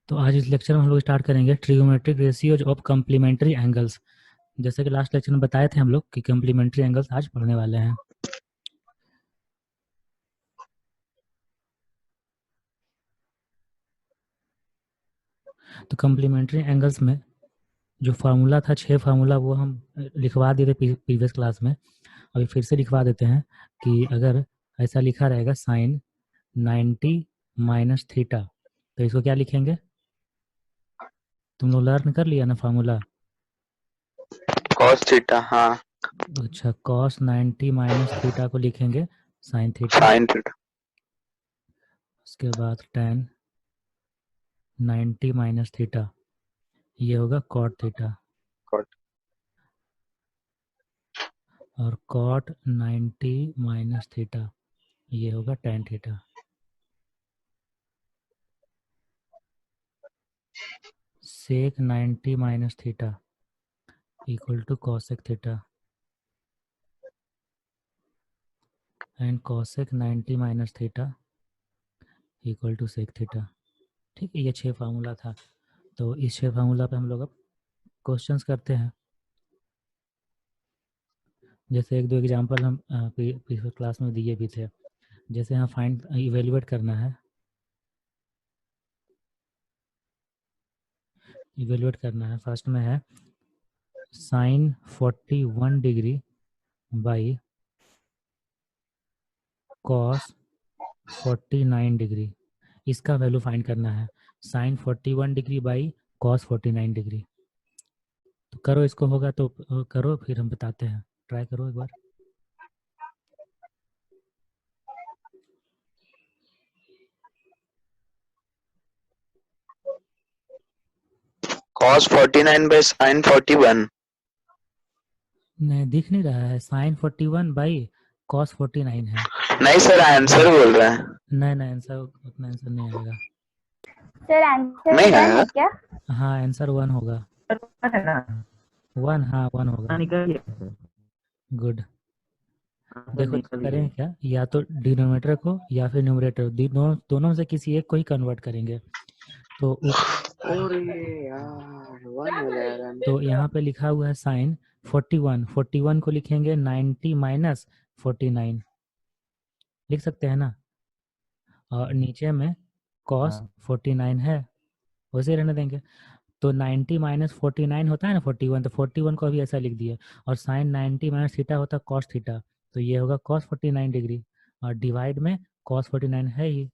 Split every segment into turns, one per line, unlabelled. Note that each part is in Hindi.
तो आज इस लेक्चर में हम लोग स्टार्ट करेंगे trigonometric ratios of complementary angles. जैसे कि लास्ट लेक्चर में बताए थे हम लोग कि कम्प्लीमेंट्री एंगल्स आज पढ़ने वाले हैं। तो कम्प्लीमेंट्री एंगल्स में जो फार्मूला था 6 फार्मूला वो हम लिखवा दिए थे प्रीवियस क्लास में। अभी फिर से लिखवा देते हैं कि अगर ऐसा लिखा रहेगा साइन 90 माइनस थीटा, तो इसको क्या लिखेंगे? तुम लोग लर्न कर लिया ना फार्मूला?
Cos theta. हाँ,
अच्छा, कॉस 90 माइनस थीटा को लिखेंगे साइन थीटा।
Sine theta.
उसके बाद टेन 90 माइनस थीटा, ये होगा कॉट थीटा।
कॉट।
और कॉट 90 माइनस थीटा, ये होगा tan theta. Sec 90 minus theta equal to cosec theta and cosec 90 minus theta equal to sec theta. ठीक है, ये 6 फार्मूला था। तो इस 6 फार्मूला पे हम लोग अब क्वेश्चंस करते हैं। जैसे एक दो एग्जांपल हम पिछले क्लास में दिए भी थे। जैसे यहाँ फाइंड इवेल्युएट करना है, फर्स्ट में है sine 41 degree by cos 49 degree, इसका वैल्यू फाइंड करना है। Sine 41 degree by cos 49 degree. तो करो, इसको होगा तो करो, फिर हम बताते हैं। ट्राई करो एक बार।
Cos 49 by sine 41।
नहीं, दिख नहीं रहा है। साइन 41 बाई कॉस 49 है।
नहीं सर, आंसर बोल रहे हैं।
नहीं नहीं, आंसर उतना आंसर नहीं आएगा।
सर आंसर
नहीं
1 है
आएगा।
क्या?
हाँ, आंसर 1 होगा।
है ना?
1, हाँ 1 होगा।
निकल
गुड।
गया।
देखो
निकल
करेंगे
गया।
क्या, या तो डिनोमिनेटर को या फिर न्यूमरेटर, दोनों में से किसी एक को ही कन्वर्ट करेंगे। तो
अरे यार, 1 हो जाएगा।
तो यहाँ पे लिखा हुआ है साइन 41 को लिखेंगे 90 माइनस 49, लिख सकते हैं ना। और नीचे में कॉस 49 है, वैसे ही रहने देंगे। तो 90 माइनस 49 होता है ना 41, तो 41 को अभी ऐसा लिख दिया। और साइन 90 माइनस थीटा होता है कॉस थीटा, तो ये होगा कॉस 49 डिग्री। और डिवाइड में कॉस 49 है ही।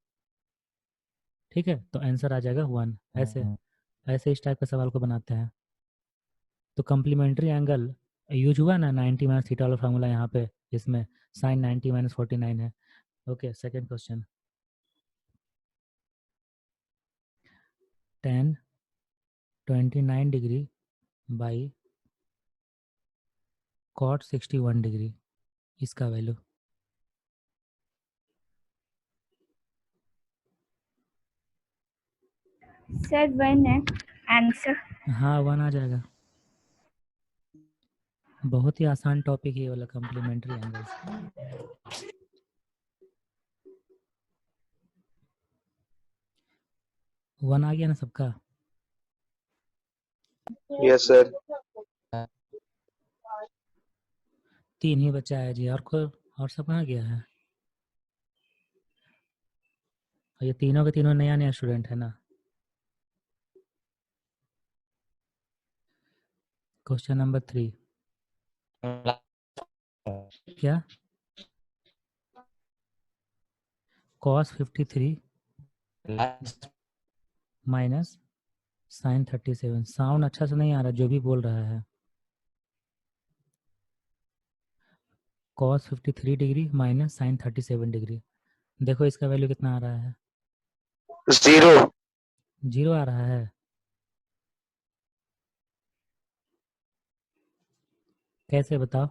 ठीक है, तो आंसर आ जाएगा 1। ऐसे ऐसे इस टाइप के सवाल को बनाते हैं। तो कम्प्लीमेंट्री एंगल यूज हुआ ना, 90 माइनस थीटा वाला फार्मूला यहाँ पे, इसमें साइन 90 माइनस 49 है। Okay, second question. Tan 29 degree by cot 61 degree, इसका वैल्यू।
सर 1 है आंसर।
हाँ 1 आ जाएगा। बहुत ही आसान टॉपिक है ये वाला, कम्प्लीमेंट्री एंगल्स। वन आ गया ना सबका?
Yes sir.
3 ही बचा है जी, और सब कहाँ गया है? और ये तीनों के तीनों नया नया स्टूडेंट है ना। Question number 3। क्या? Cos 53 minus sine 37। साउंड अच्छा से नहीं आ रहा जो भी बोल रहा है। Cos 53 degree minus sine 37 degree, देखो इसका वैल्यू कितना आ रहा है?
0।
0 आ रहा है। कैसे बताओ?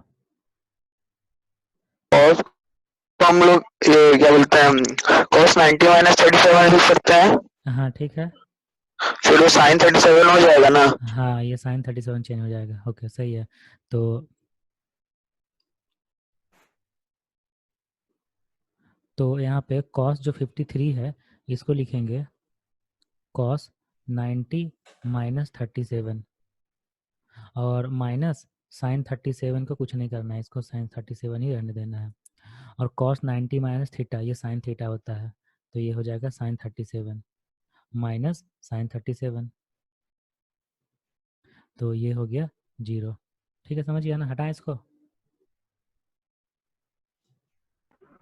कॉस तो हम लोग ये क्या बोलते हैं, कॉस 90 माइनस 37 लिख सकते हैं।
हाँ ठीक है।
फिर वो साइन 37 हो जाएगा ना।
हाँ, ये साइन 37 चेंज हो जाएगा। ओके, सही है। तो यहाँ पे कॉस जो 53 है, इसको लिखेंगे कॉस 90 माइनस 37 और माइनस साइन 37 को कुछ नहीं करना है, इसको साइन 37 ही रहने देना है। और कॉस 90 माइनस थीटा, ये साइन थीटा होता है, तो ये हो जाएगा साइन 37 माइनस साइन 37, तो ये हो गया 0। ठीक है, समझ गया ना? हटाएं इसको।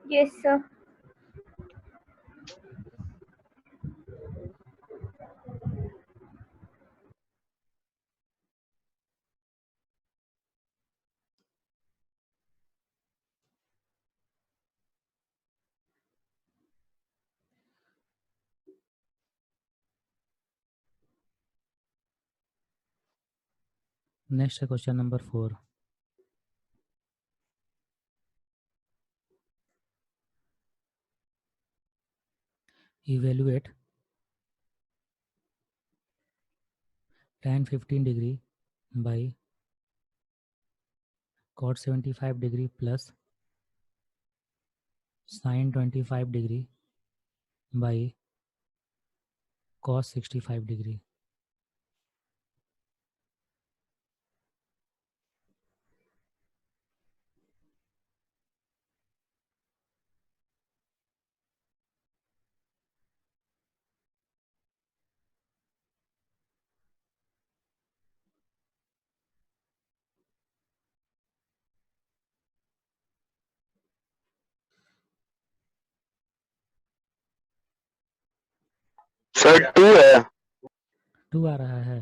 Yes, sir.
नेक्स्ट है question number 4। Evaluate tan 15 degree by cot 75 degree plus sin 25 degree by cos 65 degree.
Sir 2 है,
2 आ रहा है?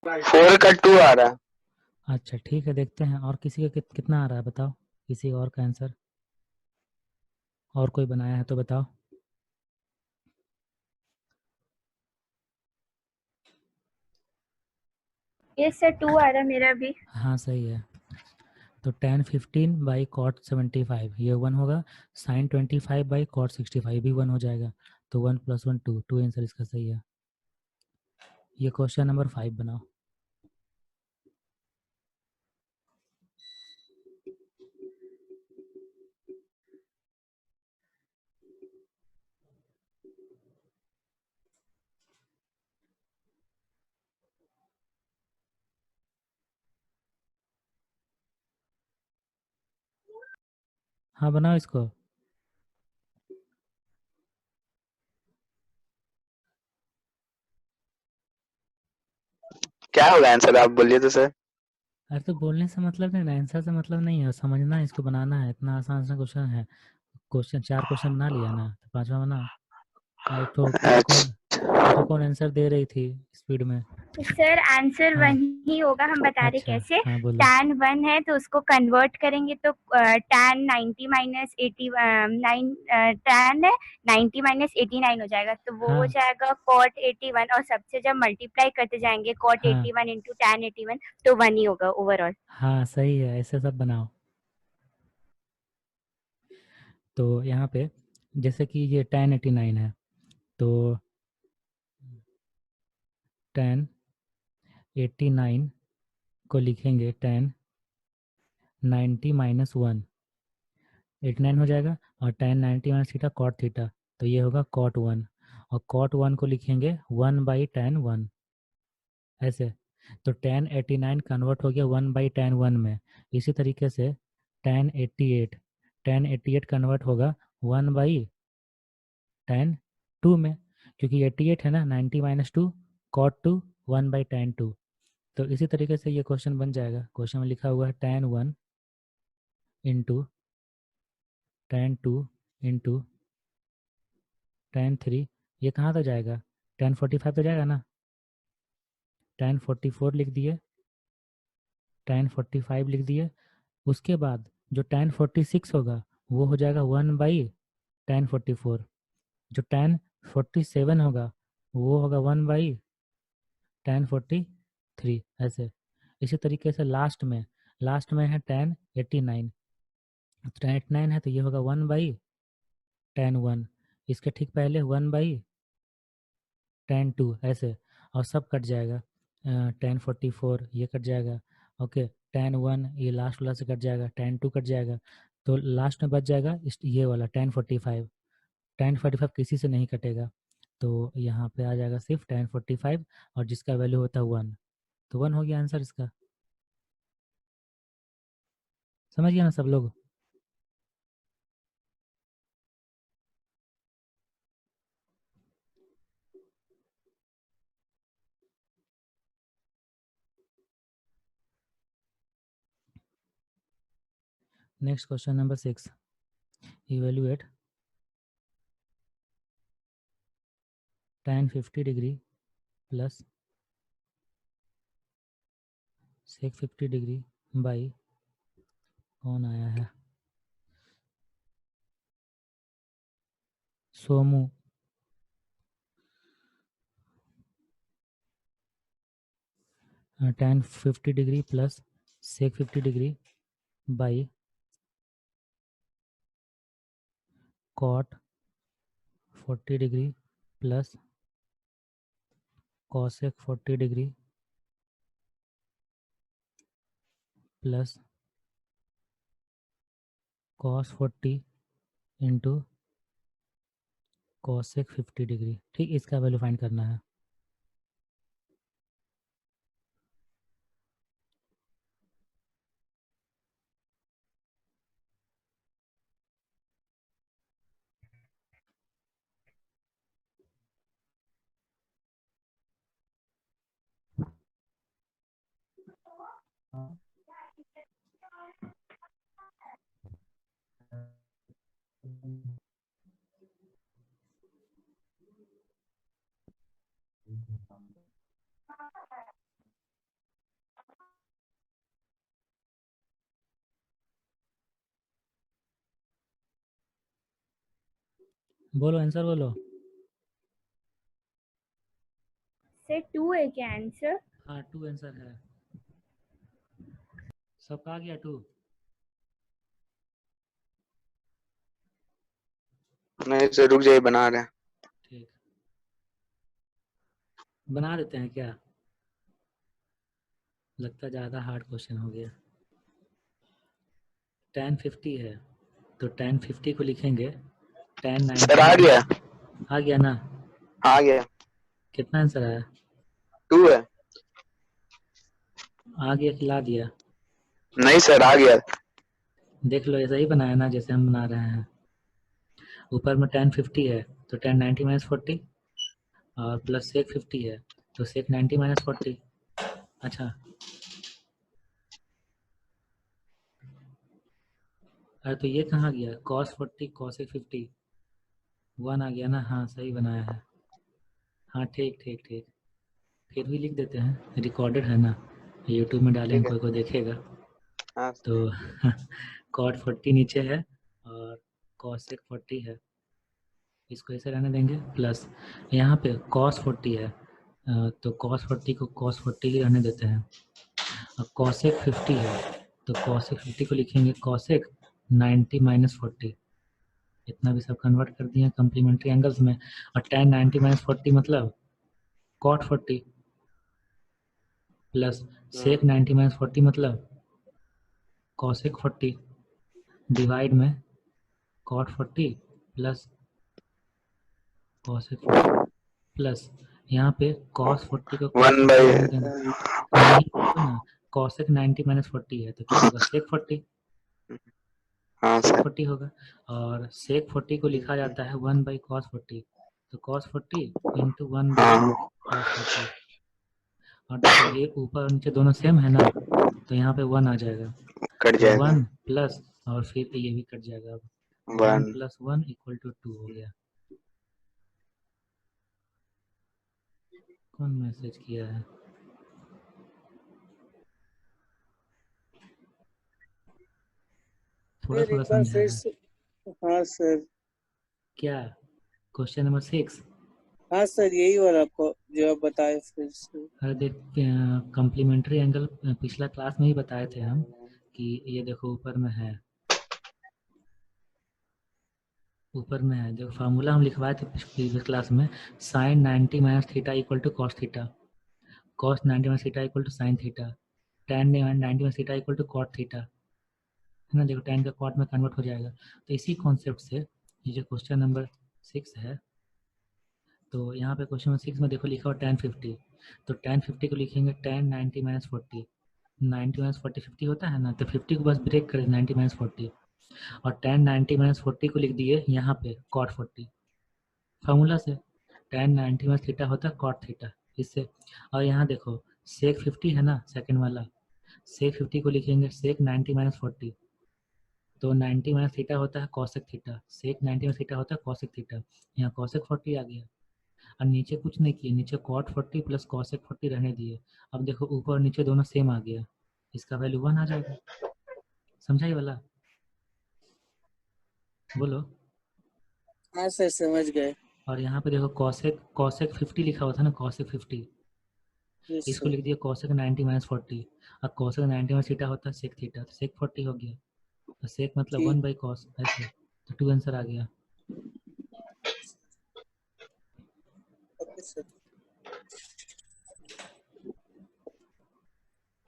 4 का 2 आ रहा है।
अच्छा ठीक है, देखते हैं और किसी का कितना आ रहा है, बताओ किसी और का आंसर। और कोई बनाया है तो बताओ।
Yes, sir. 2 आ रहा है मेरा भी.
हाँ सही है। तो tan 15 बाई cot 75 ये 1 होगा, sin 25 बाई cot 65 भी 1 हो जाएगा, तो 1 + 1 2, 2 आंसर इसका सही है। ये क्वेश्चन नंबर 5 बनाओ। हाँ बनाओ इसको।
क्या होगा आंसर, आप बोलिए तो सर।
अरे तो बोलने से मतलब नहीं ना, आंसर से मतलब नहीं है, समझना है, इसको बनाना है। इतना आसान सा क्वेश्चन है। क्वेश्चन 4 क्वेश्चन बना लिया ना, तो 5वां बनाओ। एक तो कौन आंसर दे रही थी स्पीड में?
सर आंसर
हाँ
वही होगा, हम बता रहे
अच्छा,
कैसे.
हाँ बोलो।
tan 1 है तो उसको कन्वर्ट करेंगे तो tan 90 माइनस 89 tan है 90 माइनस 89 हो जाएगा, तो वो हो
हाँ
जाएगा cot 81, और सबसे जब मल्टीप्लाई करते जाएंगे cot
हाँ
81 इंटू tan 81, तो 1 ही होगा ओवरऑल.
हाँ सही है, ऐसे सब बनाओ। तो यहाँ पे जैसे कि ये tan 89 है, तो tan 89 को लिखेंगे tan 90 माइनस 1, 89 हो जाएगा, और tan 90 minus theta cot theta, तो ये होगा cot 1, और cot 1 को लिखेंगे 1 बाई tan 1, ऐसे। तो tan 89 कन्वर्ट हो गया 1 बाई tan 1 में। इसी तरीके से tan 88 कन्वर्ट होगा 1 बाई tan 2 में, क्योंकि 88 है ना, 90 माइनस 2 cot 2 1 बाई tan 2। तो इसी तरीके से ये क्वेश्चन बन जाएगा। क्वेश्चन में लिखा हुआ है tan 1 into tan 2 into tan 3, ये कहाँ तक जाएगा? tan 45 तो जाएगा ना, tan 44 लिख दिए, tan 45 लिख दिए। उसके बाद जो tan 46 होगा वो हो जाएगा 1 बाई tan 44, जो tan 47 होगा वो होगा 1 बाई tan 43, ऐसे। इसी तरीके से लास्ट में है tan 89, तो tan 89 है तो ये होगा 1 बाई tan 1, इसके ठीक पहले 1 बाई tan 2, ऐसे। और सब कट जाएगा, tan 44 ये कट जाएगा, ओके, tan 1 ये लास्ट वाला से कट जाएगा, tan 2 कट जाएगा, तो लास्ट में बच जाएगा ये वाला tan 45। tan 45 किसी से नहीं कटेगा, तो यहाँ पे आ जाएगा सिर्फ tan 45 और जिसका वैल्यू होता है 1, तो 1 हो गया आंसर इसका। समझ गया ना सब लोग? Next question number 6, evaluate tan 50 degree plus sec 50 degree by, कौन आया है, Somu, tan 50 degree plus sec 50 degree by cot 40 degree plus cosec 40 degree plus cos 40 into cosec 50 degree. ठीक, इसका वैल्यू फाइंड करना है। बोलो आंसर बोलो।
सर 2 है क्या आंसर?
हाँ 2 आंसर है। सबका आ गया 2?
नहीं सर रुक जाइए, बना रहे हैं।
ठीक, बना देते हैं क्या? लगता ज़्यादा हार्ड क्वेश्चन हो गया। tan 50 है तो tan 50 को लिखेंगे tan 90।
सर आ गया?
आ गया ना?
आ गया।
कितना आंसर आया?
2 है।
आ गया, खिला दिया।
नहीं सर आ गया।
देख लो, ऐसा ही बनाया ना जैसे हम बना रहे हैं। ऊपर में tan 50 है तो tan 90 माइनस 40 और प्लस sec 50 है तो sec 90 माइनस 40। अच्छा, अरे तो ये कहाँ गया? cos 40 cosec 50 1 आ गया ना? हाँ सही बनाया है। हाँ ठीक ठीक ठीक, फिर भी लिख देते हैं, रिकॉर्डेड है ना, यूट्यूब में डालेंगे,
ठीक है।
कोई कोई देखेगा।
हाँ
तो cot 40 नीचे है और cosec 40 है, इसको ऐसे रहने देंगे। प्लस यहाँ पे cos 40 है तो cos 40 को cos 40 ही रहने देते हैं। अब cosec 50 है तो cosec 50 को लिखेंगे cosec 90 माइनस 40। इतना भी सब कन्वर्ट कर दिए कम्प्लीमेंट्री एंगल्स में। और tan 90 माइनस 40 मतलब cot 40 प्लस sec 90 माइनस 40 मतलब cosec 40 डिवाइड में cot 40 प्लस cosec 40 प्लस यहाँ पे cos 40 को cos
1
40 रहने
बाई।
देना। नहीं तो ना, cosec 90 माइनस 40 है तो क्या होगा? sec 40।
हाँ
sec
सर।
40 होगा और sec 40 को लिखा जाता है 1 बाई cos 40, तो cos 40 इंटू 1 बाई
हाँ
cos 40। और देखो ये ऊपर और नीचे दोनों सेम है ना, तो यहाँ पे 1 आ जाएगा।
कट
तो
जाएगा।
1 प्लस और फिर ये भी कट जाएगा। अब 1
1।
प्लस 1 इक्वल टू 2 हो गया। कौन मैसेज किया है? थोड़ा
सर
थोड़ा
एक बार फिर
समझाया।
से। हाँ सर।
क्या क्वेश्चन नंबर 6?
हाँ सर यही वाला आपको जो आप बताए फिर से।
अरे देख, कम्प्लीमेंट्री एंगल पिछला क्लास में ही बताए थे हम कि ये देखो ऊपर में है, ऊपर में है। जो फार्मूला हम लिखवाए थे प्रीवियस क्लास में, sine 90 minus theta equal to cos theta, cos 90 minus theta equal to sine theta, tan 90 minus theta equal to cot theta, है ना। देखो टेन का कॉट में कन्वर्ट हो जाएगा। तो इसी कॉन्सेप्ट से ये जो क्वेश्चन नंबर 6 है, तो यहाँ पे क्वेश्चन 6 में देखो लिखा हो tan 50, तो tan 50 को लिखेंगे tan 90 माइनस 40, 90 माइनस 40 50 होता है ना, तो 50 को बस ब्रेक कर 90 माइनस 40, और tan 90 माइनस 40 को लिख दिए यहाँ पे cot 40 फार्मूला से, tan 90 माइनस थीटा होता है cot थीटा इससे। और यहाँ देखो sec 50 है ना सेकंड वाला, sec 50 को लिखेंगे sec 90 माइनस 40, तो 90 माइनस थीटा होता है cosec theta, sec 90 minus theta होता है cosec थीटा, यहाँ cosec 40 आ गया। और नीचे कुछ नहीं किए, नीचे cot 40 प्लस cosec 40 रहने दिए। अब देखो ऊपर और नीचे दोनों सेम आ गया, इसका वैल्यू 1 आ जाएगा। समझा ये वाला? बोलो।
हाँ सर समझ गए।
और यहाँ पे देखो cosec 50 लिखा हुआ था ना, cosec 50,
यस
इसको
सर।
लिख दिया cosec 90 माइनस 40, और cosec 90 माइनस थीटा होता है sec थीटा, तो sec 40 हो गया, तो sec मतलब 1 बाई cos ऐसे, तो 2 आंसर आ गया।
Okay sir.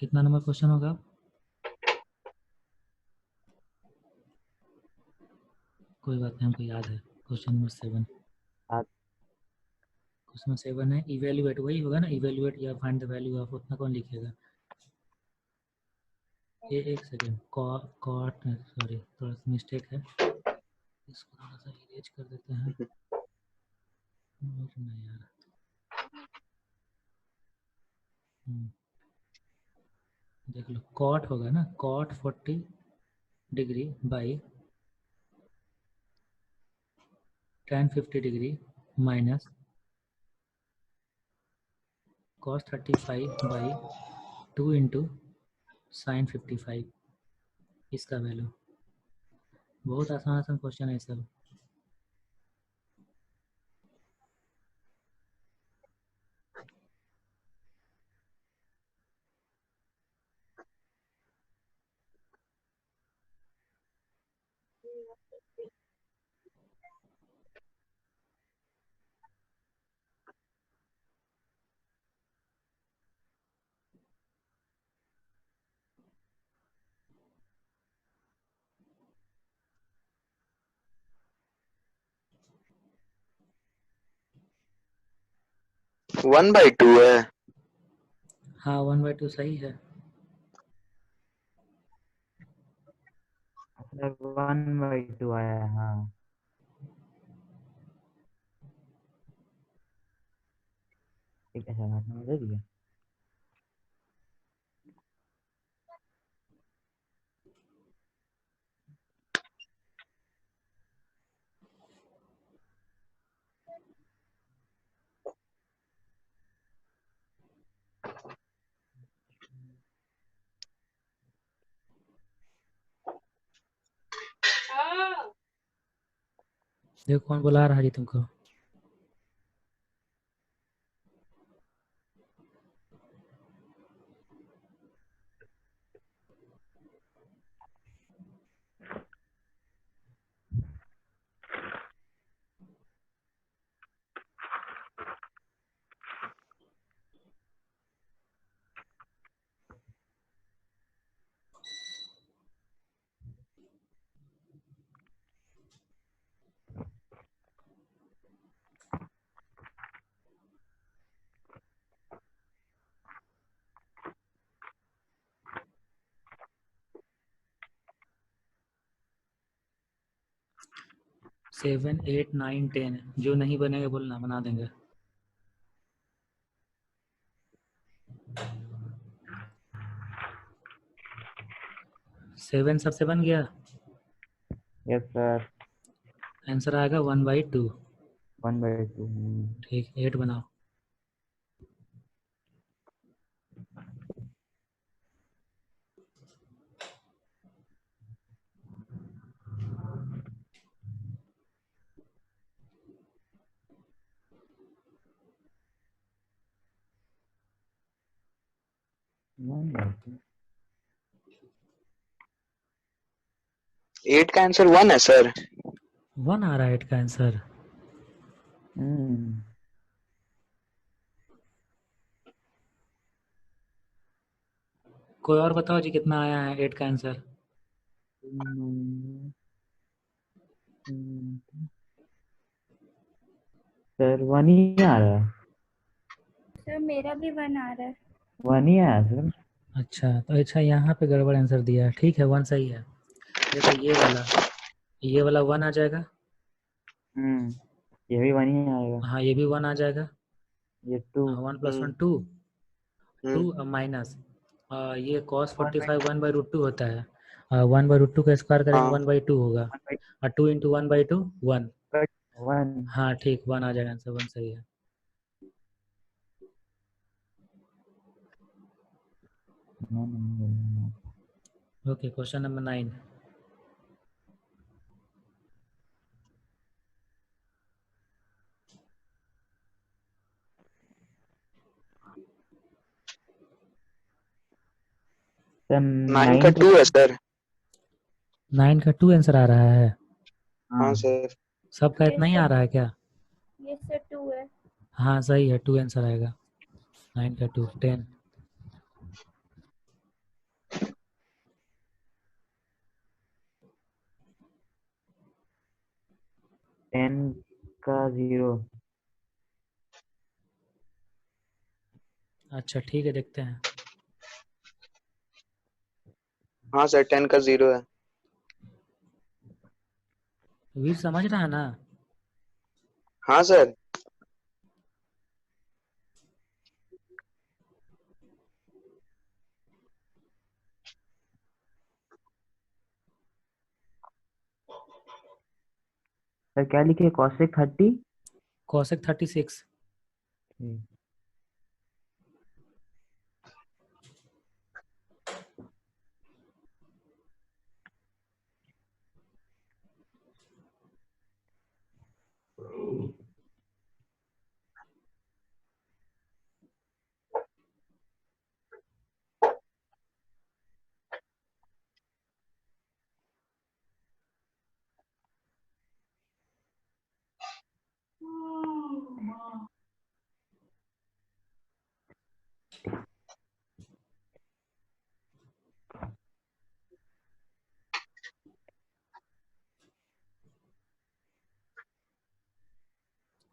कितना नंबर क्वेश्चन होगा? कोई बात नहीं, हमको याद है। क्वेश्चन नंबर 7, क्वेश्चन नंबर 7 है इवेल्युएट, वही होगा ना, इवेल्युएट या फाइंड द वैल्यू ऑफ, उतना कौन लिखेगा? ये एक सेकेंड, कॉट सॉरी थोड़ा सा मिस्टेक है, इसको थोड़ा सा इरेज कर देते हैं। और नहीं यार, देख लो कॉट होगा ना, cot 40 degree by tan 50 degree minus cos 35 by 2 into sine 55, इसका वैल्यू। बहुत आसान आसान क्वेश्चन है सब।
वन बाई टू है।
हाँ 1/2 सही है।
1/2 आया है, हाँ। ठीक है सर, आपने दे दिया।
देखो कौन बुला रहा है जी तुमको। सेवन 8 9 10, जो नहीं बनेगा बोलना, बना देंगे। 7 सबसे बन गया,
यस सर।
आंसर आएगा 1/2।
1/2।
ठीक, 8 बनाओ।
एट का आंसर 1 है सर।
1 आ रहा है 8 का आंसर। कोई और बताओ जी कितना आया है 8 का आंसर।
सर 1 ही आ रहा है,
सर मेरा भी 1 आ रहा है।
1 ही आया सर।
अच्छा तो अच्छा यहाँ पे गड़बड़ आंसर दिया है। ठीक है 1 सही है। देखो ये वाला 1 आ जाएगा।
ये भी 1 ही आएगा।
हाँ ये भी 1 आ जाएगा।
ये 2
1 + 1 2 माइनस ये cos
1
45 1/√2 होता है। 1/√2 का स्क्वायर करेंगे
हाँ
1/2 होगा।
बाई
और 2 × 1/2 1।
1।
हाँ ठीक 1 आ जाएगा आंसर 1 सही है। Okay question number 9।
सर
9 का
9
2 है सर।
9 का 2 आंसर आ रहा है।
हाँ सर।
सबका
यस
इतना ही आ
सर,
रहा है क्या?
यस सर 2 है।
हाँ सही है 2 आंसर आएगा। 9 का 2 10।
10 का 0।
अच्छा ठीक है देखते हैं।
हाँ सर 10 का 0 है।
वीर समझ रहा है ना?
हाँ सर।
सर क्या लिखे, cosec 30?
cosec 36।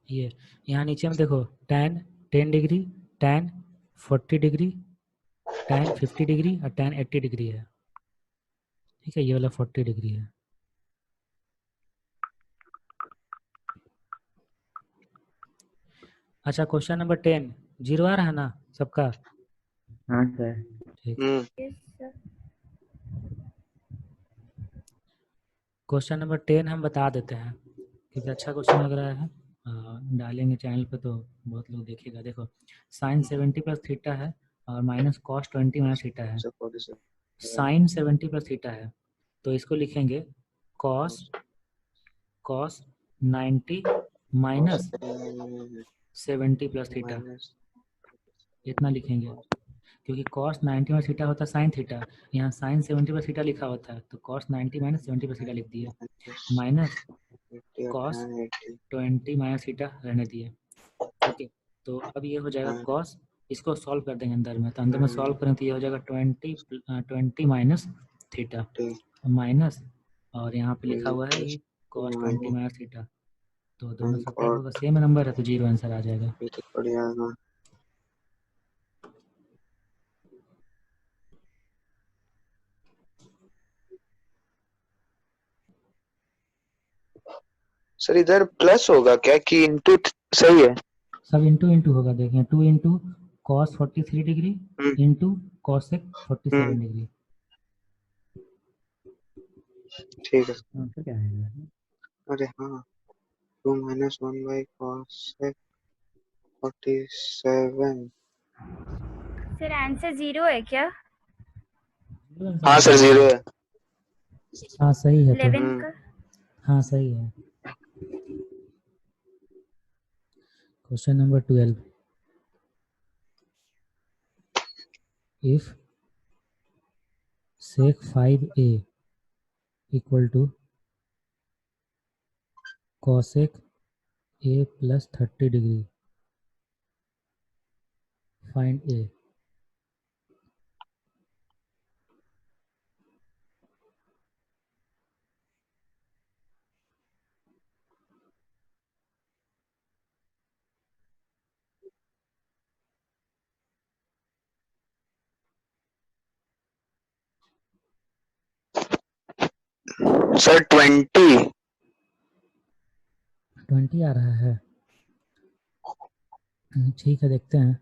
ये यहाँ नीचे में देखो tan 10 degree, tan 40 degree, tan 50 degree और tan 80 डिग्री है। ठीक है ये वाला 40 डिग्री है। अच्छा क्वेश्चन नंबर 10 0 आ रहा है ना सबका?
हाँ सर।
ठीक।
Yes sir.
क्वेश्चन नंबर 10 हम बता देते हैं क्योंकि अच्छा क्वेश्चन लग रहा है। डालेंगे चैनल पे तो बहुत लोग देखेगा। देखो sin 70 + थीटा है और माइनस cos 20 - थीटा है। sin 70 + थीटा है तो इसको लिखेंगे cos 90 - 70 + थीटा। इतना लिखेंगे क्योंकि cos 90 - थीटा होता है sin थीटा। यहाँ sin 70 + थीटा लिखा होता है तो cos 90 - 70 + थीटा लिख दिए। माइनस cos 20 - थीटा रहने दिए। ओके तो अब ये हो जाएगा cos। इसको सॉल्व कर देंगे अंदर में तो अंदर में सॉल्व करें तो ये हो जाएगा 20 - थीटा माइनस और यहाँ पे लिखा हुआ है ये cos 20 - थीटा। तो दोनों सब्ट्रैक्ट होगा सेम नंबर है तो 0 आंसर आ जाएगा।
सर इधर प्लस होगा क्या कि इनटू सही है?
सब इंटू इंटू होगा। देखें 2 × cos 43 degree into cosec 47 degree.
ठीक है।
आंसर क्या है?
अरे हाँ 2 - 1/cos 47।
सर आंसर 0 है क्या?
हाँ सर 0 है।
हाँ सही है तो
11 का।
हाँ सही है। Question number 12 if sec 5a equal to cosec a plus 30 degree, find a।
Sir 20।
20 आ रहा है। ठीक है, देखते हैं।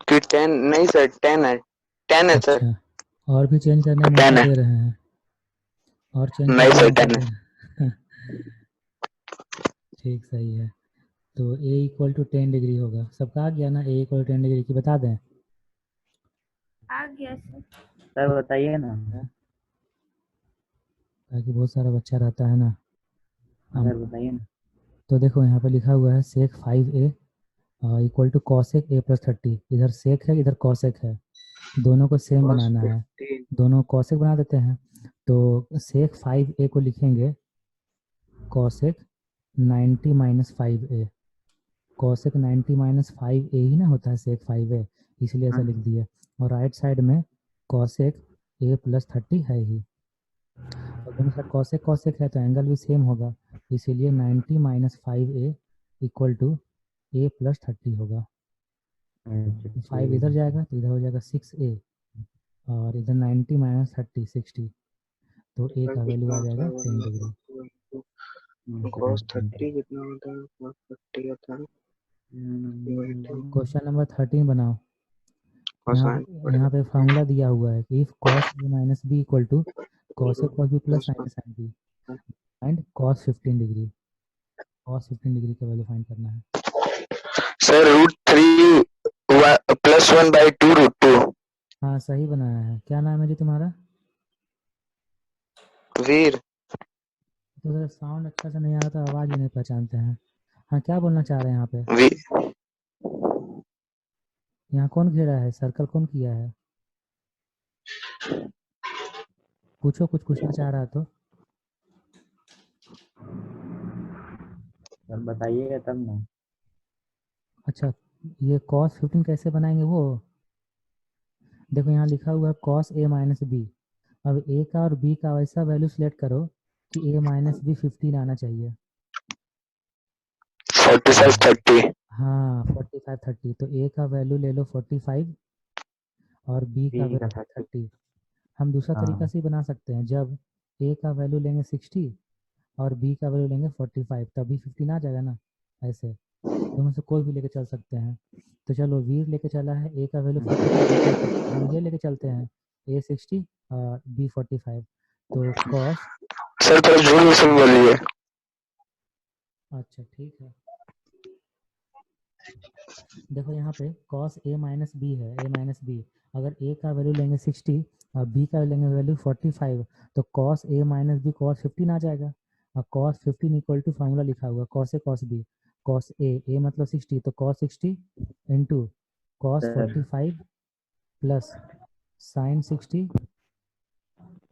कि 10 नहीं सर, 10 है, 10 है सर,
अच्छा, और भी चेंज करने का
10
मौका
है।
दे रहे हैं, और चेंज
नहीं
करने का
सर,
मौका
10
दे
है।
रहे हैं। ठीक, सही है। तो ए इक्वल टू 10 डिग्री होगा। सबका आ गया ना? ए इक्वल टू 10 डिग्री की बता दें?
आ गया सर।
सर बताइए ना।
ताकि बहुत सारा बच्चा रहता है ना।
सर बताइए ना।
तो देखो यहाँ पे लिखा हुआ है sec 5a equal to cosec a plus 30। इधर सेक है, इधर कॉसेक है, दोनों को सेम बनाना है। दोनों कॉसेक बना देते हैं। तो सेक 5a को लिखेंगे cosec 90 minus 5a। Cosec 90 minus 5a ही ना होता है सेक 5a, इसलिए ऐसा लिख दिया। और राइट साइड में कॉसेक a प्लस 30 है ही, और दोनों साइड कॉसेक कॉसेक है तो एंगल भी सेम होगा, इसीलिए 90 minus 5a equal to a plus 30 होगा। 5 इधर जाएगा तो इधर हो जाएगा 6a, और इधर 90 माइनस 30 60, तो a का वैल्यू आ जाएगा 10 डिग्री।
cos 30 कितना होता है? cos 30 होता है
क्वेश्चन नंबर 13 बनाओ। यहाँ
cosine
यहाँ पे फार्मूला दिया हुआ है कि if cos a minus b equal to cos a cos b plus sin a sin b and cos 15 degree. cos 15 degree का वैल्यू फाइंड करना है।
Sir √3 plus 1/2 √2।
हाँ, सही बनाया है। क्या नाम है जी तुम्हारा?
वीर।
तो सर साउंड अच्छा से नहीं आ रहा तो आवाज़ भी नहीं पहचानते हैं। हाँ, क्या बोलना चाह रहे हैं यहाँ पे?
वी
यहाँ कौन घेरा है? सर्कल कौन किया है? पूछो, कुछ पूछना चाह रहा है तो।
सर बताइएगा तब ना।
अच्छा, ये cos 15 कैसे बनाएंगे वो देखो, यहाँ लिखा हुआ है cos a माइनस बी। अब a का और b का वैसा वैल्यू सिलेक्ट करो कि a माइनस बी 15 आना चाहिए।
45 30।
हाँ, 45 30, तो a का वैल्यू ले लो 45 और b का
ठीक है
वैल्यू
सर।
30। हम दूसरा तरीका
हाँ
से बना सकते हैं, जब a का वैल्यू लेंगे 60 और b का वैल्यू लेंगे 45, तभी 15 आ जाएगा ना। ऐसे दोनों से कोई भी लेके चल सकते हैं। तो चलो, वीर लेके चला है a का वैल्यू 45 b का 30, हम ये लेके चलते हैं a 60 और b 45। तो cos,
सर थोड़ा जोर से बोलिए।
अच्छा ठीक है, देखो यहाँ पे cos a माइनस बी है, a माइनस बी। अगर a का वैल्यू लेंगे 60 और b का लेंगे वैल्यू 45, तो cos a minus b cos 15 आ जाएगा। और cos 15 इक्वल टू फार्मूला लिखा हुआ cos a cos b। cos a मतलब 60, तो cos 60 into cos
sir.
45 plus sin 60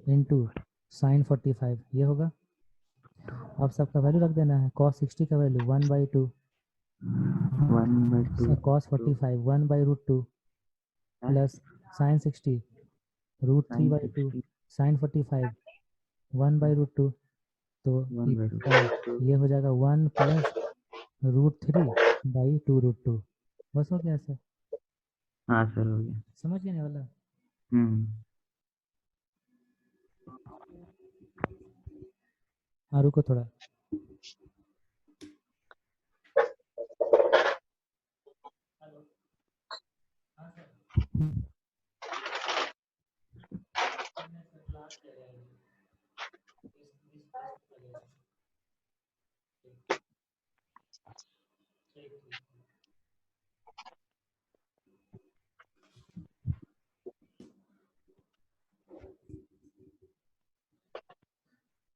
into sin 45, ये होगा। अब सबका वैल्यू रख देना है। cos 60 का value 1/2,
1/2
cos 45 1/√2 plus sin 60
sin
√3/2
60
sin 45 1/√2। तो
1/2।
ये हो जाएगा 1 प्लस √3/2√2। बस हो गया सर,
हाँ सर हो गया।
समझ गए नहीं वाला?
हम्म।
हाँ, रुको थोड़ा।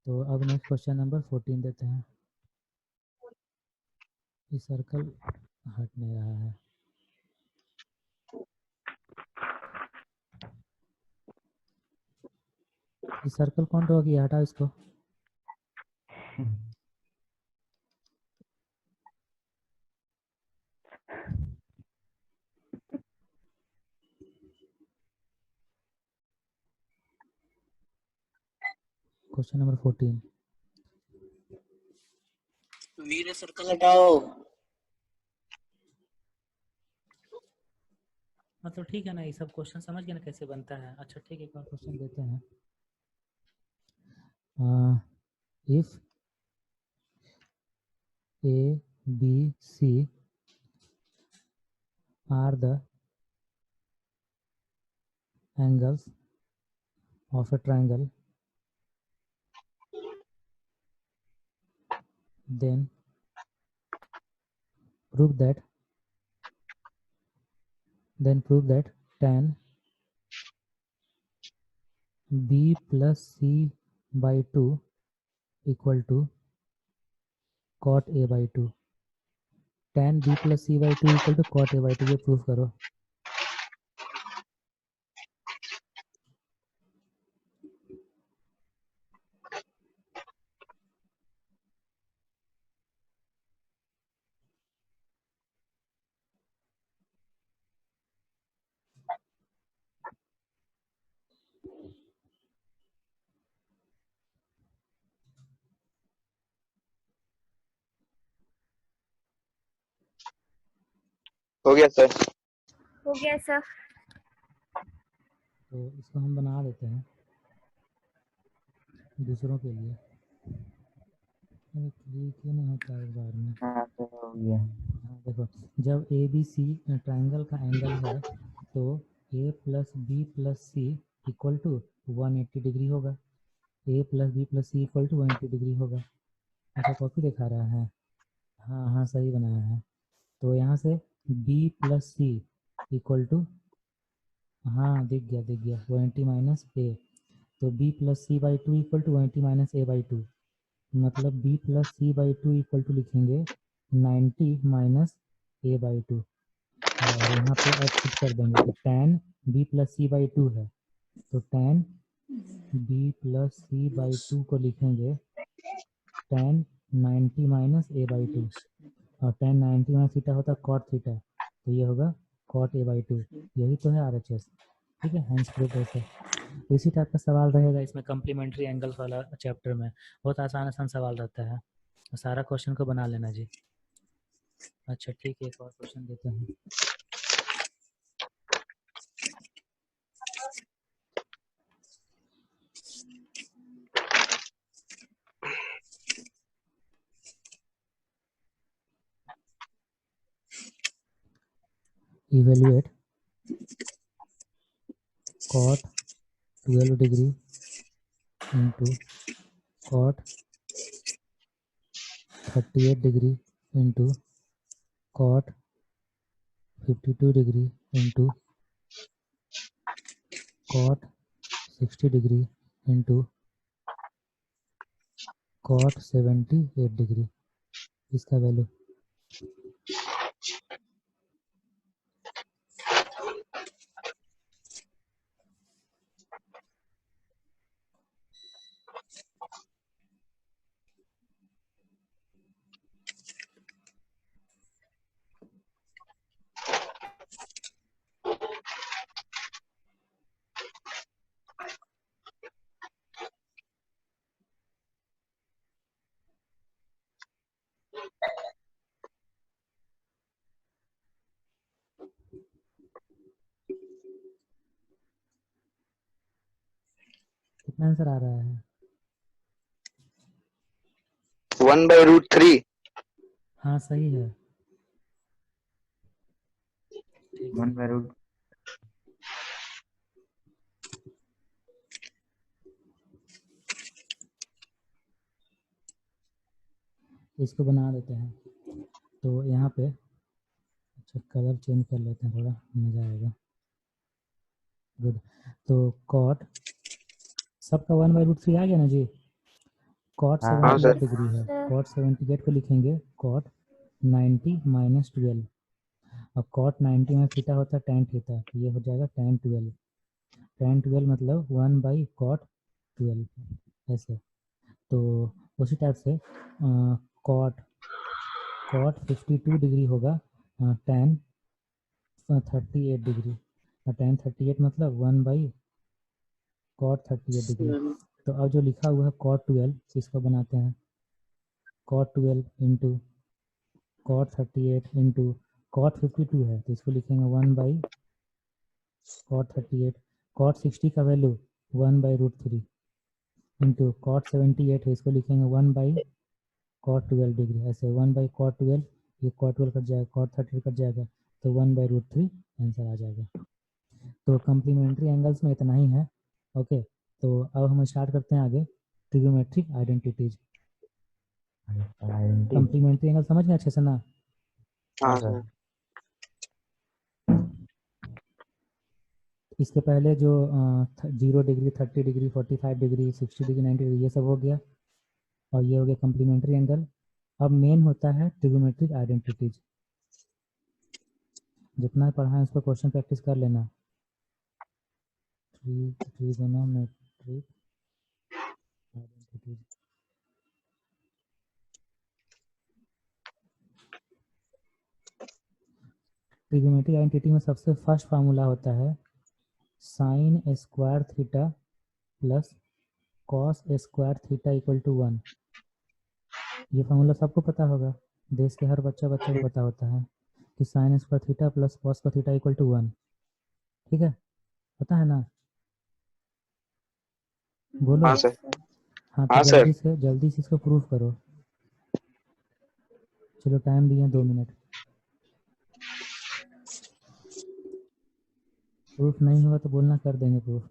तो अब नेक्स्ट क्वेश्चन नंबर 14 देते हैं। ये सर्कल हट नहीं रहा है। ये सर्कल कौन ड्रॉ किया? हटाओ इसको। क्वेश्चन नंबर 14,
वीर सर्कल हटाओ।
मतलब ठीक है ना, ये सब क्वेश्चन समझ गए ना कैसे बनता है। अच्छा ठीक है, एक और क्वेश्चन देते हैं। If A, B, C are the angles of a triangle, then prove that tan B plus C by 2 equal to cot A by 2। tan B plus C by 2 equal to cot A by 2, ये प्रूफ करो।
हो गया सर।
हो गया सर।
तो इसको हम बना देते हैं दूसरों के लिए। क्यों नहीं होता है एक बार में?
हाँ सर हो गया।
हाँ देखो, जब ए बी सी ट्राइंगल का एंगल है तो A plus B plus C equal to 180 degree होगा। A plus B plus C equal to 180 degree होगा। अच्छा कॉपी दिखा रहा है? हाँ हाँ सही बनाया है। तो यहाँ से b plus C equal to, हाँ दिख गया 180 माइनस ए। तो b plus c by 2 equal to 180 minus a by 2, मतलब b plus c by 2 equal to लिखेंगे 90 माइनस ए बाई 2, और यहाँ पे अब शिफ्ट कर देंगे तो tan b plus c by 2 है, तो tan b plus c by 2 को लिखेंगे tan 90 माइनस ए बाई 2, और tan 90 माइनस थीटा होता है cot थीटा, तो ये होगा cot a बाई 2। यही तो है RHS। ठीक है, हैंस प्रूफ ऐसे। तो इसी टाइप का सवाल रहेगा इसमें कम्प्लीमेंट्री एंगल्स वाला चैप्टर में। बहुत आसान सवाल रहता है, सारा क्वेश्चन को बना लेना जी। अच्छा ठीक है, एक और क्वेश्चन देते हैं। Evaluate cot 12 degree into cot 38 degree into cot 52 degree into cot 60 degree into cot 78 degree, इसका वैल्यू। कितना आंसर आ रहा है?
1/√3।
हाँ सही है।
1/√।
इसको बना देते हैं। तो यहाँ पे अच्छा कलर चेंज कर लेते हैं, थोड़ा मज़ा आएगा। गुड। तो cot सबका 1/√3 आ गया ना जी? cot
हाँ
78
सर।
डिग्री है, cot 78 को लिखेंगे cot 90 माइनस 12, अब cot 90 में थीटा होता है tan थीटा, तो ये हो जाएगा tan 12। tan 12 मतलब 1/cot 12 ऐसे। तो उसी टाइप से cot 52 डिग्री होगा tan 38 डिग्री, और tan 38 मतलब 1/cot 38 डिग्री। तो अब जो लिखा हुआ है cot 12 इसको बनाते हैं cot 12 into cot 38 into cot 52 है तो इसको लिखेंगे 1 बाई cot 38, cot 60 का value 1 by root 3 into cot 78 है इसको लिखेंगे 1 बाई cot 12 डिग्री, ऐसे 1 बाई cot 12, ये cot 12 कट जाएगा, cot 30 कट जाएगा तो 1 बाई रूट 3 आंसर आ जाएगा। तो कम्प्लीमेंट्री एंगल्स में इतना ही है। ओके, तो अब हम स्टार्ट करते हैं आगे ट्रिग्नोमेट्रिक आइडेंटिटीज। कम्प्लीमेंट्री एंगल समझ गए अच्छे से ना?
हाँ सर।
इसके पहले जो 0 degree, 30 degree, 45 degree, 60 degree, 90 degree ये सब हो गया और ये हो गया कम्प्लीमेंट्री एंगल। अब मेन होता है ट्रिग्नोमेट्रिक आइडेंटिटीज। जितना पढ़ा है उसको क्वेश्चन प्रैक्टिस कर लेना। Trigonometric identities. ट्रिग्नोमेट्रिक आइडेंटिटी में सबसे फर्स्ट फार्मूला होता है sine square theta plus cos square theta equal to 1। ये फार्मूला सबको पता होगा, देश के हर बच्चा को पता होता है कि sine square theta plus cos square theta equal to 1। ठीक है, पता है ना? बोलो।
हाँ सर।
हाँ तो
हाँ सर।
जल्दी से इसको प्रूफ करो। चलो टाइम दिए 2 मिनट। प्रूफ नहीं हुआ तो बोलना, कर देंगे प्रूफ।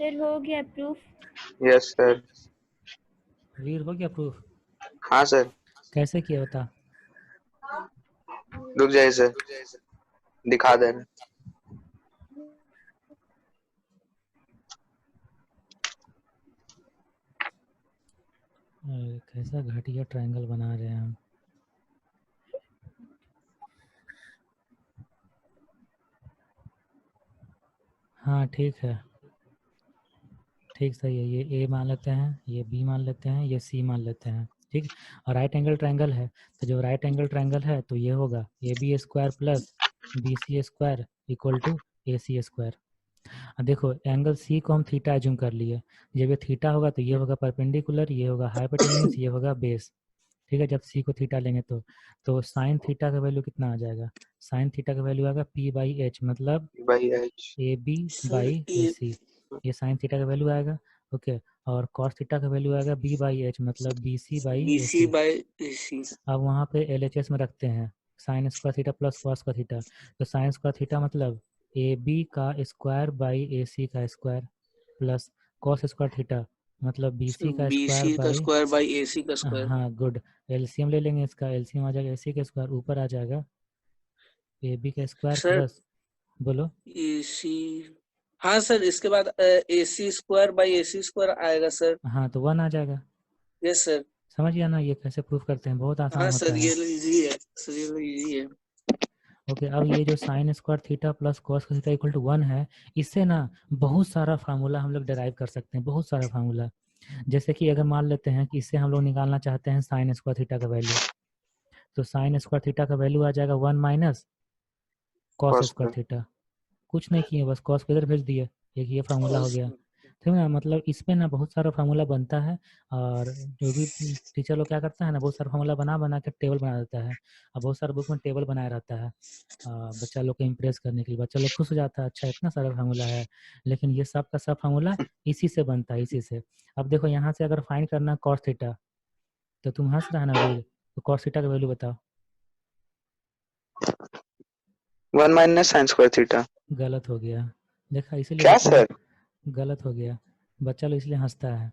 सर हो गया प्रूफ।
Yes sir.
रीड हो गया प्रूफ?
हाँ सर।
कैसे किया बता?
रुक जाइए सर, दिखा दे रहे।
कैसा घटिया ट्रायंगल बना रहे हैं हम। हाँ ठीक है, ठीक सही है। ये ए मान लेते हैं, ये बी मान लेते हैं, ये सी मान लेते हैं। ठीक, और राइट एंगल ट्रायंगल है तो जो राइट एंगल ट्रायंगल है तो ये होगा a b square plus b c square equal to a C square. देखो एंगल सी को हम थीटा एज्यूम कर लिए, जब ये थीटा होगा तो ये होगा परपेंडिकुलर, ये होगा हाइपोटेन्यूज, ये होगा बेस। ठीक है, जब सी को थीटा लेंगे तो साइन थीटा का वैल्यू कितना आ जाएगा? साइन थीटा का वैल्यू आएगा पी बाई एच, मतलब
भाई H
A B by A सी, ये साइन थीटा का वैल्यू आएगा। ओके, और कॉस थीटा का वैल्यू आएगा बी बाई एच, मतलब बी सी बाई ए सी। अब वहाँ पे एल एच एस में रखते हैं sign square theta plus cos square theta, तो साइन स्क्वायर थीटा मतलब ए बी का स्क्वायर बाई ए सी का square plus cos square theta मतलब बी सी का स्क्वायर बाई
ए सी का स्क्वायर।
हाँ गुड, एलसीएम ले लेंगे इसका, एलसीएम आ जाएगा ए सी का स्क्वायर, ऊपर आ जाएगा ए बी का स्क्वायर
सर
प्लस, बोलो।
ए सी, हाँ सर, इसके बाद A C square by A C square आएगा सर।
हाँ तो 1 आ जाएगा।
Yes sir.
समझ गया ना ये कैसे प्रूफ करते हैं? बहुत आसान
हाँ
होता
सर,
है।
ये इजी है सर, ये इजी है।
ओके, अब ये जो sine square theta plus cos theta equal to 1 है, इससे ना बहुत सारा फार्मूला हम लोग डिराइव कर सकते हैं, बहुत सारा फार्मूला। जैसे कि अगर मान लेते हैं कि इससे हम लोग निकालना चाहते हैं साइन स्क्वायर थीटा का वैल्यू, तो साइन स्क्वायर थीटा का वैल्यू आ जाएगा 1 माइनस कॉस स्क्वायर थीटा। कुछ नहीं किए, बस कॉस को इधर भेज दिए, एक ये फार्मूला हो गया। ठीक है ना, मतलब इसमें ना बहुत सारा फार्मूला बनता है, और जो भी टीचर लोग क्या करता है ना, बहुत सारा फार्मूला बना के टेबल बना देता है, और बहुत सारा बुक में टेबल बनाया रहता है बच्चा लोग को इम्प्रेस करने के लिए। बच्चा लोग खुश हो जाता है, अच्छा इतना सारा फार्मूला है, लेकिन ये सब का सब फार्मूला इसी से बनता है, इसी से। अब देखो यहाँ से अगर फाइंड करना कॉस थीटा, तो तुम हंस रहा है ना वीर, तो कॉस थीटा का वैल्यू बताओ।
1 माइनस साइन स्क्वायर थीटा।
गलत हो गया, देखा, इसीलिए
क्या
बच्चा
सर?
गलत हो गया, बच्चा लोग इसलिए हंसता है,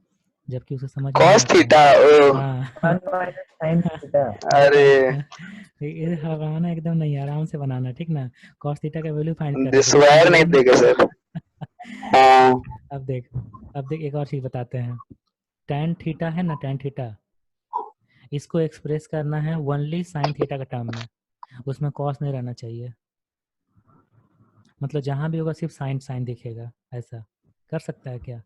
जबकि उसे समझ नहीं
कॉस
आता
थीटा।
है।
ओ
हाँ
1 माइनस साइन थीटा।
अरे
ये हराना एकदम नहीं, आराम से बनाना, ठीक ना। कॉस थीटा का वैल्यू फाइंड करना,
दिस वायर नहीं देगा सर। हाँ
अब देख एक और चीज बताते हैं। tan थीटा है ना, tan थीटा, इसको एक्सप्रेस करना है ओनली साइन थीटा का टर्म में, उसमें कॉस नहीं रहना चाहिए, मतलब जहाँ भी होगा सिर्फ साइन साइन दिखेगा, ऐसा कर सकता है क्या?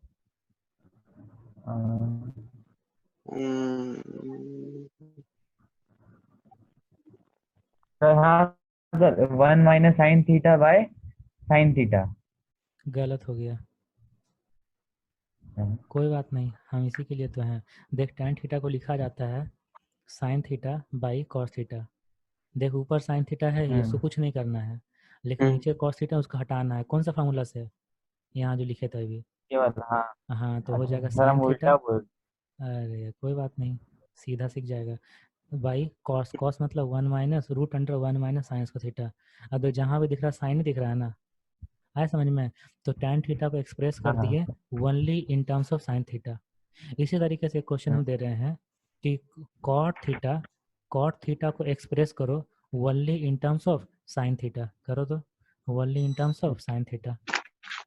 सर हाँ sir, 1 minus sine theta by sine theta.
गलत हो गया, कोई बात नहीं, हम इसी के लिए तो हैं। देख tan थीटा को लिखा जाता है sine theta by cos theta. देख ऊपर साइन थीटा है ही, उसको कुछ नहीं करना है, लेकिन नीचे कॉस थीटा उसको हटाना है। कौन सा फार्मूला से? यहाँ जो लिखे थे अभी।
ये वाला हाँ।
हाँ तो हो
अच्छा
जाएगा
सर,
साइन
हम
थीटा,
उल्टा बोल।
अरे कोई बात नहीं, सीधा सीख जाएगा, बाई कॉस, कॉस मतलब 1 minus root under 1 minus sine square theta. अब देख जहाँ भी दिख रहा है साइन ही दिख रहा है ना, आया समझ में? तो tan थीटा को एक्सप्रेस कर
हाँ
दिए only in terms of sine theta. इसी तरीके से एक क्वेश्चन हम दे रहे हैं कि कॉट थीटा को एक्सप्रेस करो only in terms of sine theta, करो तो only in terms of sine theta.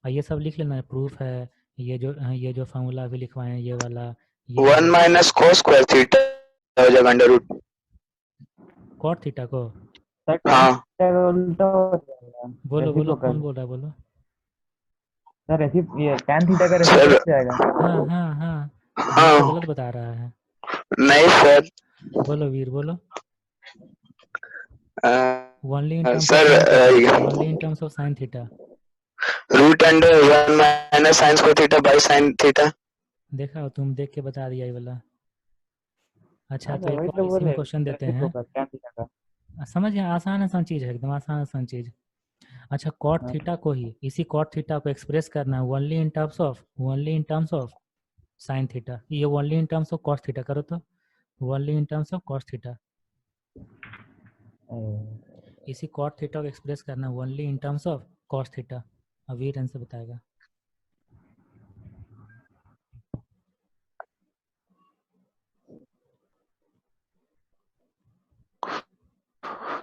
और ये सब लिख लेना, प्रूफ है, ये जो फार्मूला अभी लिखवाए हैं ये वाला, ये
1 माइनस cos स्क्वायर थीटा हो जाएगा अंडर रूट।
कॉट थीटा को
सर
हाँ
tan थीटा का उल्टा हो जाएगा,
बोलो बोलो,
रेसिप्रोकल।
कौन बोल रहा है बोलो।
सर ये tan थीटा का
सर,
रेसिप्रोकल जाएगा।
हाँ हाँ हाँ, वीर तो
हाँ
गलत बता रहा है,
नहीं सर,
बोलो वीर बोलो।
Uh,
only in terms of
sir
sine theta, only in terms of sine theta.
Root under 1 minus sine square theta by sine theta.
देखा, तुम देख के बता दिया ये वाला। अच्छा
हाँ
तो
सर, वही
एक
तो
और इसी में
बोले,
क्वेश्चन देते हैं,
रेसिप्रोकल tan थीटा का।
समझ गए? आसान आसान चीज़ है, एकदम आसान आसान चीज़। अच्छा कॉट
हाँ।
थीटा को ही, इसी कॉट थीटा को एक्सप्रेस करना है only in terms of sine theta. ये only in terms of cos theta करो तो, only in terms of cos theta. इसी कॉट थीटा को एक्सप्रेस करना है only in terms of cos theta. अब वीर आंसर बताएगा।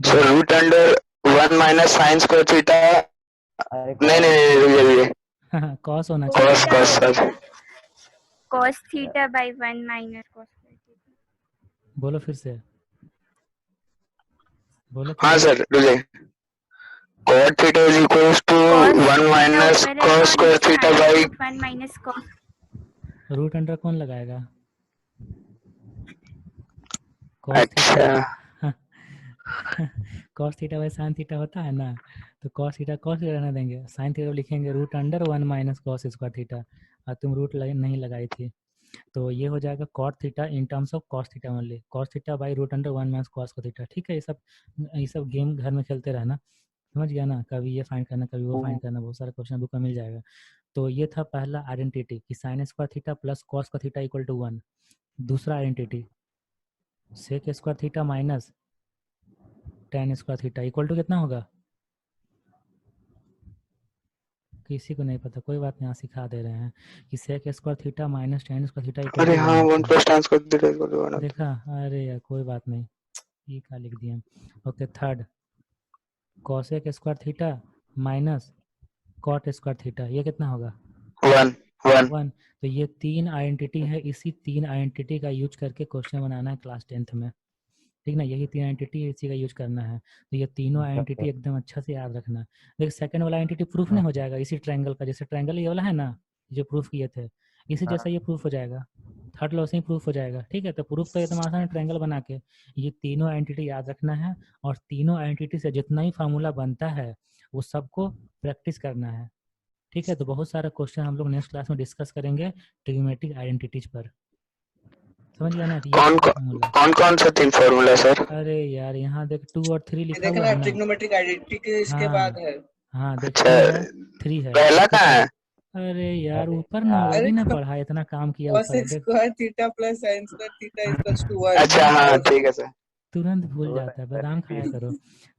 Sir root under 1 minus sine square theta,
अरे
नहीं नहीं नहीं रुकिए रुकिए,
कॉस होना
कॉस
चाहिए।
Cos sir,
cos theta by 1 minus cos theta.
बोलो फिर से, बोलो
हाँ
क्या?
सर रुकिए, cot theta is equals to
cos
1
theta
minus
ऊपर है
cos
तो
स्क्वायर
नीचे
थीटा
आएगा
by,
root 1 minus cos।
Root under कौन लगाएगा? कॉस
अच्छा
theta cos theta by sine theta होता है ना, तो कॉस थीटा रहने देंगे, साइन थीटा लिखेंगे root under 1 minus cos square theta, और तुम रूट नहीं लगाई थी, तो ये हो जाएगा cot theta in terms of cos theta only, cos theta by root under 1 minus cos को थीटा। ठीक है, ये सब गेम घर में खेलते रहना, समझ गया ना? कभी ये फाइंड करना, कभी वो फाइंड करना, बहुत सारे क्वेश्चन बुक में मिल जाएगा। तो ये था पहला आइडेंटिटी कि sine square theta plus cos का थीटा इक्वल टू 1। दूसरा identity sec square theta minus tan square theta equal to कितना होगा? किसी को नहीं पता, कोई बात नहीं, यहाँ सिखा दे रहे हैं कि sec square theta minus tan square theta equal
अरे
टू 1
हाँ 1
होता है।
Plus tan square theta equal to 1।
देखा? अरे यार कोई बात नहीं, ये क्या लिख दिए हम। Okay third, cosec square theta minus cot square theta, ये कितना होगा?
1 1।
1। तो ये 3 आइडेंटिटी है, इसी 3 आइडेंटिटी का यूज करके क्वेश्चन बनाना है क्लास 10th में, ठीक ना? यही 3 आइडेंटिटी है, इसी का यूज करना है। तो ये तीनों आइडेंटिटी एकदम अच्छा से याद रखना। देखिए सेकंड वाला आइडेंटिटी प्रूफ नहीं हो जाएगा इसी ट्रायंगल का, जैसे ट्रायंगल ये वाला है ना जो प्रूफ किए थे, इसी जैसा ये प्रूफ हो जाएगा, थर्ड लॉ से ही प्रूफ हो जाएगा। ठीक है, तो प्रूफ तो एकदम आसान है, ट्रायंगल बना के ये तीनों आइडेंटिटी याद रखना है, और तीनों आइडेंटिटी से जितना ही फार्मूला बनता है वो सबको प्रैक्टिस करना है। ठीक है, तो बहुत सारा क्वेश्चन हम लोग नेक्स्ट क्लास में डिस्कस करेंगे ट्रिग्नोमेट्रिक आइडेंटिटीज पर, समझ गया ना? तो ये फार्मूला,
कौन सा 3 फार्मूला सर?
अरे यार यहाँ देख 2 और 3 लिखा हुआ
देखना
है ना।
ट्रिग्नोमेट्रिक आइडेंटिटी के इसके बाद
हाँ
है।
हाँ, देख
अच्छा
2 है 3 है,
पहला
इसके
कहाँ है?
अरे यार ऊपर ना
अरे
अभी ना पढ़ा, इतना काम किया
cos
ऊपर, देख
square theta plus sin square theta equals to 1
अच्छा हाँ
और
ठीक है सर।
तुरंत भूल जाता है, बादाम खाया करो।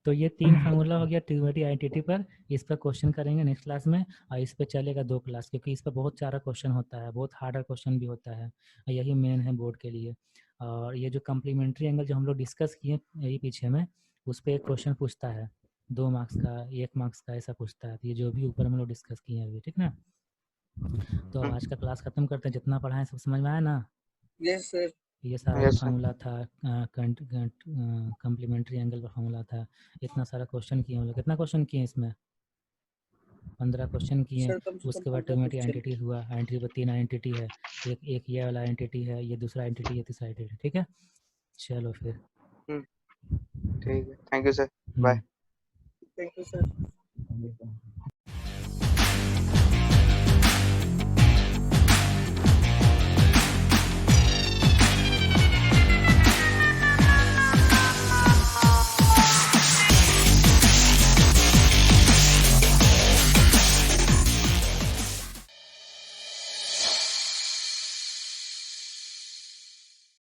तो ये 3 फार्मूला हो गया ट्रिग्नोमेट्रिक आइडेंटिटी पर, इस पर क्वेश्चन करेंगे नेक्स्ट क्लास में, और इस पर चलेगा 2 क्लास, क्योंकि इस पर बहुत सारा क्वेश्चन होता है, बहुत हार्डर क्वेश्चन भी होता है, यही मेन है बोर्ड के लिए। और ये जो कम्प्लीमेंट्री एंगल जो हम लोग डिस्कस किए यही पीछे में, उस पर एक क्वेश्चन पूछता है 2 मार्क्स का, 1 मार्क्स का, ऐसा पूछता है। ये जो भी ऊपर हम लोग डिस्कस किए हैं अभी, ठीक ना? तो अब आज का क्लास खत्म करते हैं, जितना पढ़ाएं सब समझ में आया ना?
Yes sir.
ये सारा
Yes, sir.
फार्मूला था, कम्प्लीमेंट्री एंगल का फार्मूला था। इतना सारा क्वेश्चन किए हम लोग। कितना क्वेश्चन किए इसमें? 15 क्वेश्चन किए।
सर कम से
उसके
कम
बाद
15
ट्रिग्नोमेट्री
क्वेश्चन।
आइडेंटिटी हुआ। आइडेंटिटी पर 3 आइडेंटिटी है, एक ये वाला आइडेंटिटी है, ये दूसरा आइडेंटिटी, ये तीसरा आइडेंटिटी। ठीक है, चलो फिर।
ठीक है, thank you sir, bye.
Hmm.
Thank you sir.
Thank you, sir.